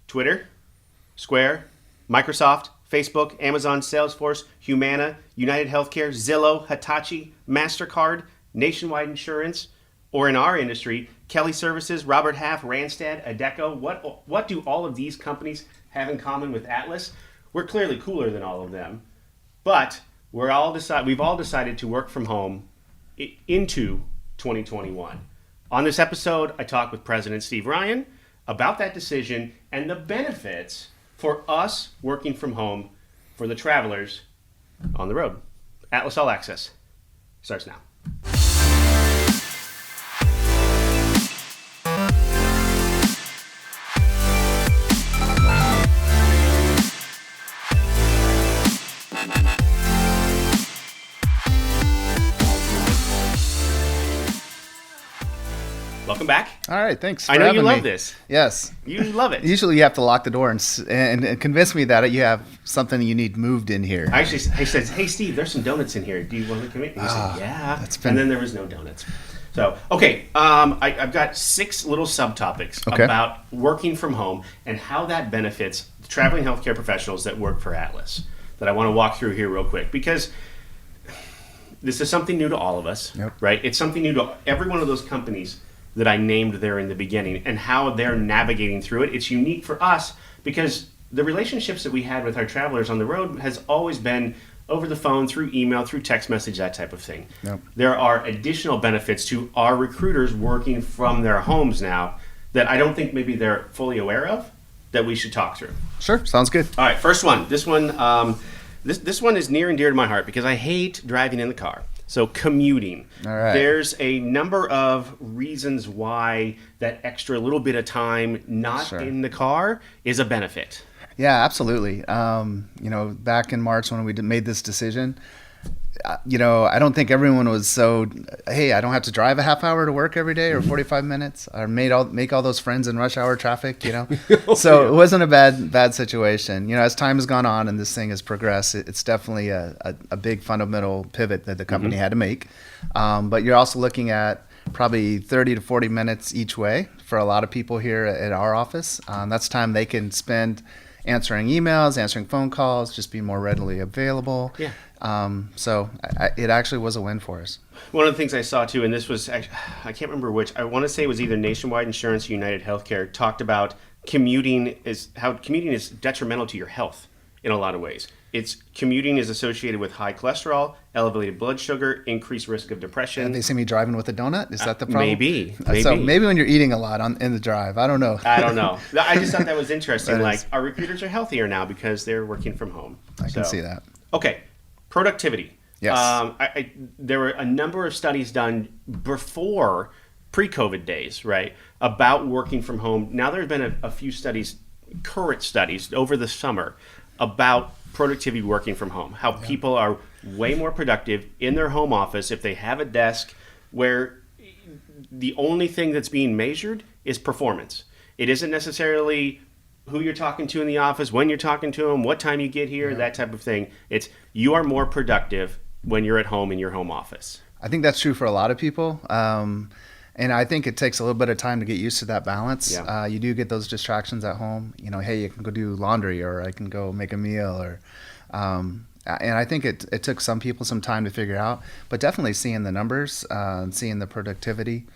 Twitter, Square, Microsoft, Facebook, Amazon, Salesforce, Humana, United Healthcare, Zillow, Hitachi, MasterCard, Nationwide Insurance, or in our industry, Kelly Services, Robert Half, Randstad, Adecco. What do all of these companies have in common with Atlas? We're clearly cooler than all of them, but we've all decided to work from home into 2021. On this episode, I talk with President Steve Ryan about that decision and the benefits for us working from home for the travelers on the road. Atlas All Access starts now. Welcome back. All right, thanks. I know you love this. Yes, you love it. Usually, you have to lock the door and convince me that you have something you need moved in here. Actually, he says, "Hey, Steve, there's some donuts in here. Do you want to come in?" And he said, "Yeah." And then there was no donuts. So, okay, I've got 6 little subtopics about working from home and how that benefits the traveling healthcare professionals that work for Atlas that I want to walk through here real quick because this is something new to all of us, right? It's something new to every one of those companies that I named there in the beginning and how they're navigating through it. It's unique for us because the relationships that we had with our travelers on the road has always been over the phone, through email, through text message, that type of thing. There are additional benefits to our recruiters working from their homes now that I don't think maybe they're fully aware of that we should talk through. Sure, sounds good. All right, first one. This one is near and dear to my heart because I hate driving in the car. So commuting. All right. There's a number of reasons why that extra little bit of time not in the car is a benefit. Yeah, absolutely. Back in March when we made this decision, I don't think everyone was so, hey, I don't have to drive a half hour to work every day or 45 minutes or make all those friends in rush hour traffic, So it wasn't a bad situation. As time has gone on and this thing has progressed, it's definitely a big fundamental pivot that the company had to make. But you're also looking at probably 30 to 40 minutes each way for a lot of people here at our office. That's time they can spend answering emails, answering phone calls, just be more readily available. Yeah. So it actually was a win for us. One of the things I saw too, and this was, I can't remember which, I want to say it was either Nationwide Insurance or United Healthcare, talked about how commuting is detrimental to your health in a lot of ways. Commuting is associated with high cholesterol, elevated blood sugar, increased risk of depression. And they see me driving with a donut? Is that the problem? Maybe. So maybe when you're eating a lot in the drive. I don't know. I don't know. I just thought that was interesting. Our recruiters are healthier now because they're working from home. I can see that. Okay. Productivity. Yes. There were a number of studies done before pre-COVID days, right, about working from home. Now there have been a few current studies over the summer about productivity working from home, how people are way more productive in their home office if they have a desk where the only thing that's being measured is performance. It isn't necessarily who you're talking to in the office, when you're talking to them, what time you get here, that type of thing. It's you are more productive when you're at home in your home office. I think that's true for a lot of people. And I think it takes a little bit of time to get used to that balance. Yeah. You do get those distractions at home. Hey, you can go do laundry or I can go make a meal and I think it took some people some time to figure out, but definitely seeing the numbers and seeing the productivity,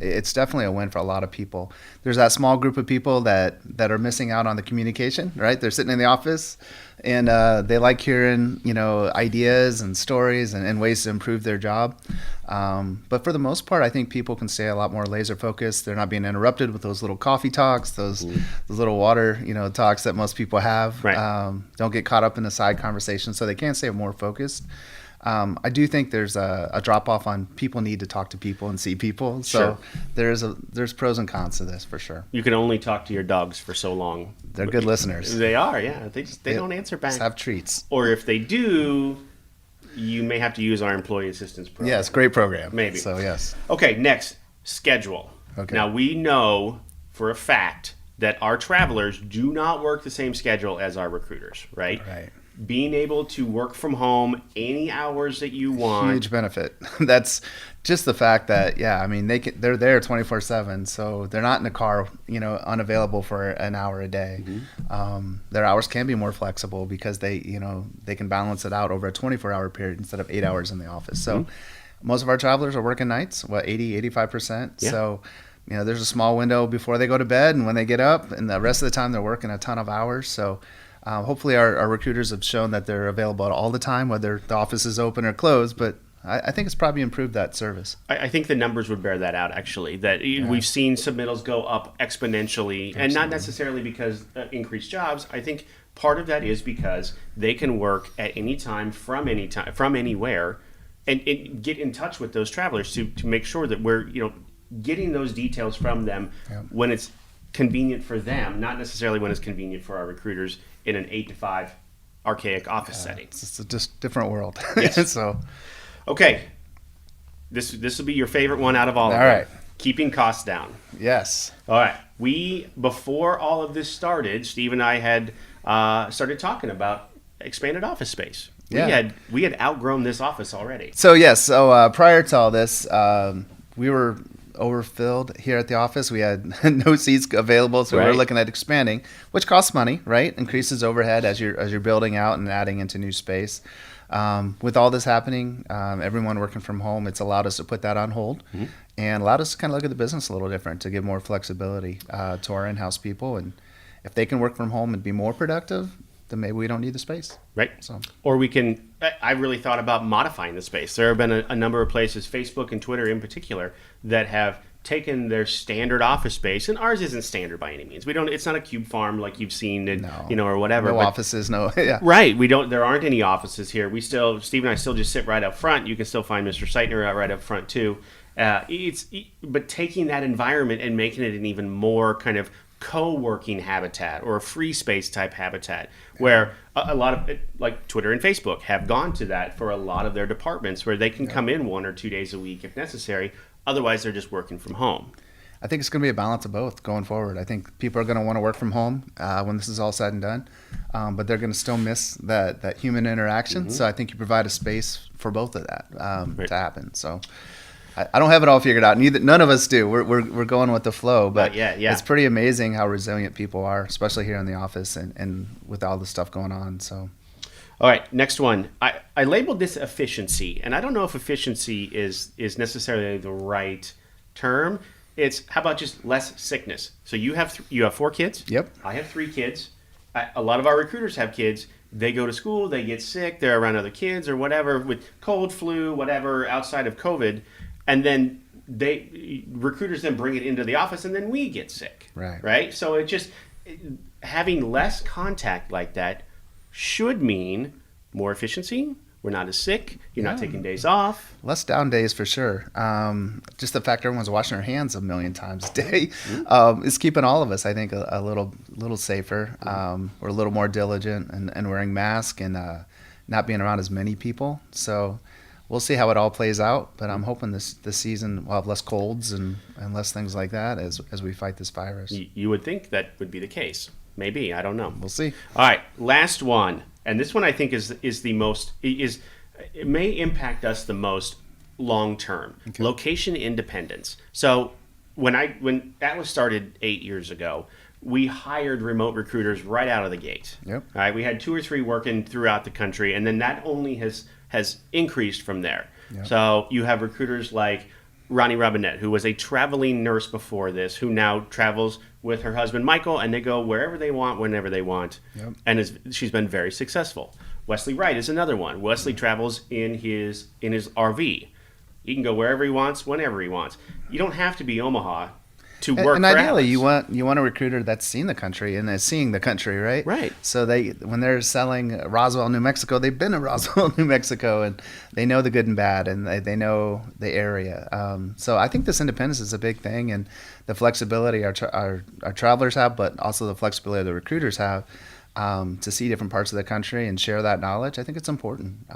it's definitely a win for a lot of people. There's that small group of people that are missing out on the communication, right? They're sitting in the office and they like hearing, ideas and stories and ways to improve their job. But for the most part, I think people can stay a lot more laser focused. They're not being interrupted with those little coffee talks, those little water, talks that most people have. Right. Don't get caught up in the side conversation, so they can stay more focused. I do think there's a drop off on people need to talk to people and see people. So there's pros and cons to this for sure. You can only talk to your dogs for so long. They're good listeners. They are, yeah. They don't answer back. Just have treats. Or if they do, you may have to use our employee assistance program. Yes, great program. Maybe. So yes. Okay, next, schedule. Okay. Now we know for a fact that our travelers do not work the same schedule as our recruiters, right? Right. being able to work from home any hours that you want. Huge benefit. That's just the fact that, I mean, they're there 24/7, so they're not in the car, unavailable for an hour a day. Their hours can be more flexible because they can balance it out over a 24-hour period instead of 8 hours in the office. So most of our travelers are working nights, 85%. Yeah. So there's a small window before they go to bed and when they get up, and the rest of the time they're working a ton of hours. So hopefully our recruiters have shown that they're available all the time, whether the office is open or closed. But I think it's probably improved that service. I think the numbers would bear that out, actually, that we've seen submittals go up exponentially. And not necessarily because increased jobs. I think part of that is because they can work at any time, from anywhere, and get in touch with those travelers to make sure that we're getting those details from them when it's convenient for them, not necessarily when it's convenient for our recruiters in an 8 to 5 archaic office setting. It's a just different world. Yes. So, okay, this will be your favorite one out of all of them. All right. Keeping costs down. Yes. All right. Before all of this started, Steve and I had started talking about expanded office space. We had outgrown this office already. So prior to all this, we were overfilled here at the office. We had no seats available, so we were looking at expanding, which costs money, right? Increases overhead as you're building out and adding into new space. With all this happening, everyone working from home, it's allowed us to put that on hold and allowed us to kind of look at the business a little different, to give more flexibility to our in-house people. And if they can work from home and be more productive, then maybe we don't need the space. Right. Or we can, I really thought about modifying the space. There have been a number of places, Facebook and Twitter in particular, that have taken their standard office space, and ours isn't standard by any means. It's not a cube farm like you've seen, or whatever. No offices, no. Yeah. Right. There aren't any offices here. Steve and I still just sit right up front. You can still find Mr. Seitner right up front too. But taking that environment and making it an even more kind of co-working habitat or a free space type habitat, where a lot of like Twitter and Facebook have gone to that for a lot of their departments, where they can come in 1 or 2 days a week if necessary. Otherwise, they're just working from home. I think it's going to be a balance of both going forward. I think people are going to want to work from home when this is all said and done, but they're going to still miss that human interaction. So I think you provide a space for both of that to happen. So I don't have it all figured out. None of us do. We're going with the flow, but it's pretty amazing how resilient people are, especially here in the office and with all the stuff going on. So, all right, next one. I labeled this efficiency, and I don't know if efficiency is necessarily the right term. It's how about just less sickness? So you have 4 kids. Yep. I have 3 kids. A lot of our recruiters have kids. They go to school, they get sick, they're around other kids or whatever with cold, flu, whatever outside of COVID. And then recruiters then bring it into the office, and then we get sick. Right. So having less contact like that should mean more efficiency. We're not as sick. You're not taking days off. Less down days for sure. Just the fact everyone's washing their hands a million times a day is keeping all of us, I think, a little safer. We're a little more diligent and wearing masks and not being around as many people. So we'll see how it all plays out. But I'm hoping this season we'll have less colds and less things like that as we fight this virus. You would think that would be the case. Maybe. I don't know. We'll see. All right. Last one. And this one I think is the most it may impact us the most long term. Okay. Location independence. So when Atlas started 8 years ago, we hired remote recruiters right out of the gate. Yep. All right. We had 2 or 3 working throughout the country, and then that only has increased from there. Yep. So you have recruiters like Ronnie Robinette, who was a traveling nurse before this, who now travels with her husband Michael, and they go wherever they want, whenever they want, and she's been very successful. Wesley Wright is another one. Wesley travels in his RV. He can go wherever he wants, whenever he wants. You don't have to be Omaha to work. And ideally, you want a recruiter that's seen the country and is seeing the country, right? Right. So when they're selling Roswell, New Mexico, they've been to Roswell, New Mexico, and they know the good and bad, and they know the area. So I think this independence is a big thing, and the flexibility our travelers have, but also the flexibility the recruiters have to see different parts of the country and share that knowledge. I think it's important.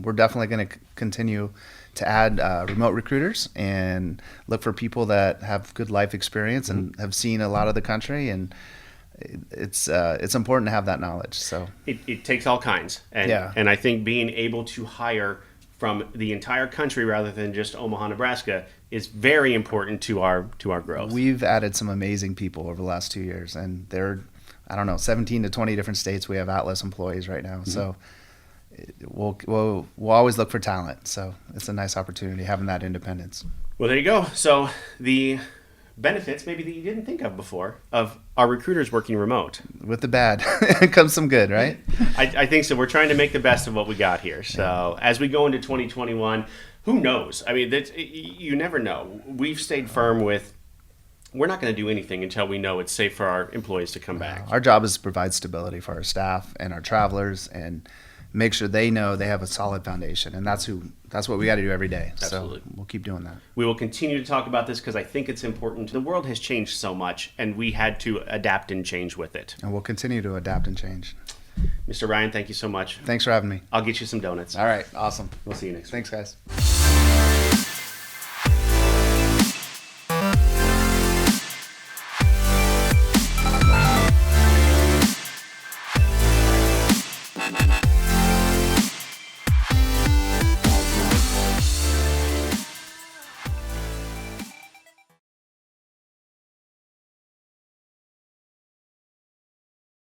We're definitely going to continue to add remote recruiters and look for people that have good life experience and have seen a lot of the country. And it's important to have that knowledge. So it takes all kinds, and I think being able to hire from the entire country rather than just Omaha, Nebraska, is very important to our growth. We've added some amazing people over the last 2 years, and they're, I don't know, 17 to 20 different states. We have Atlas employees right now, so we'll always look for talent. So it's a nice opportunity having that independence. Well, there you go. So the benefits maybe that you didn't think of before of our recruiters working remote. With the bad comes some good, right? I think so. We're trying to make the best of what we got here. So as we go into 2021, who knows? I mean, you never know. We've stayed firm with, we're not going to do anything until we know it's safe for our employees to come back. Our job is to provide stability for our staff and our travelers and make sure they know they have a solid foundation. And that's what we got to do every day. Absolutely. So we'll keep doing that. We will continue to talk about this because I think it's important. The world has changed so much, and we had to adapt and change with it. And we'll continue to adapt and change. Mr. Ryan, thank you so much. Thanks for having me. I'll get you some donuts. All right. Awesome. We'll see you next week. Thanks, guys.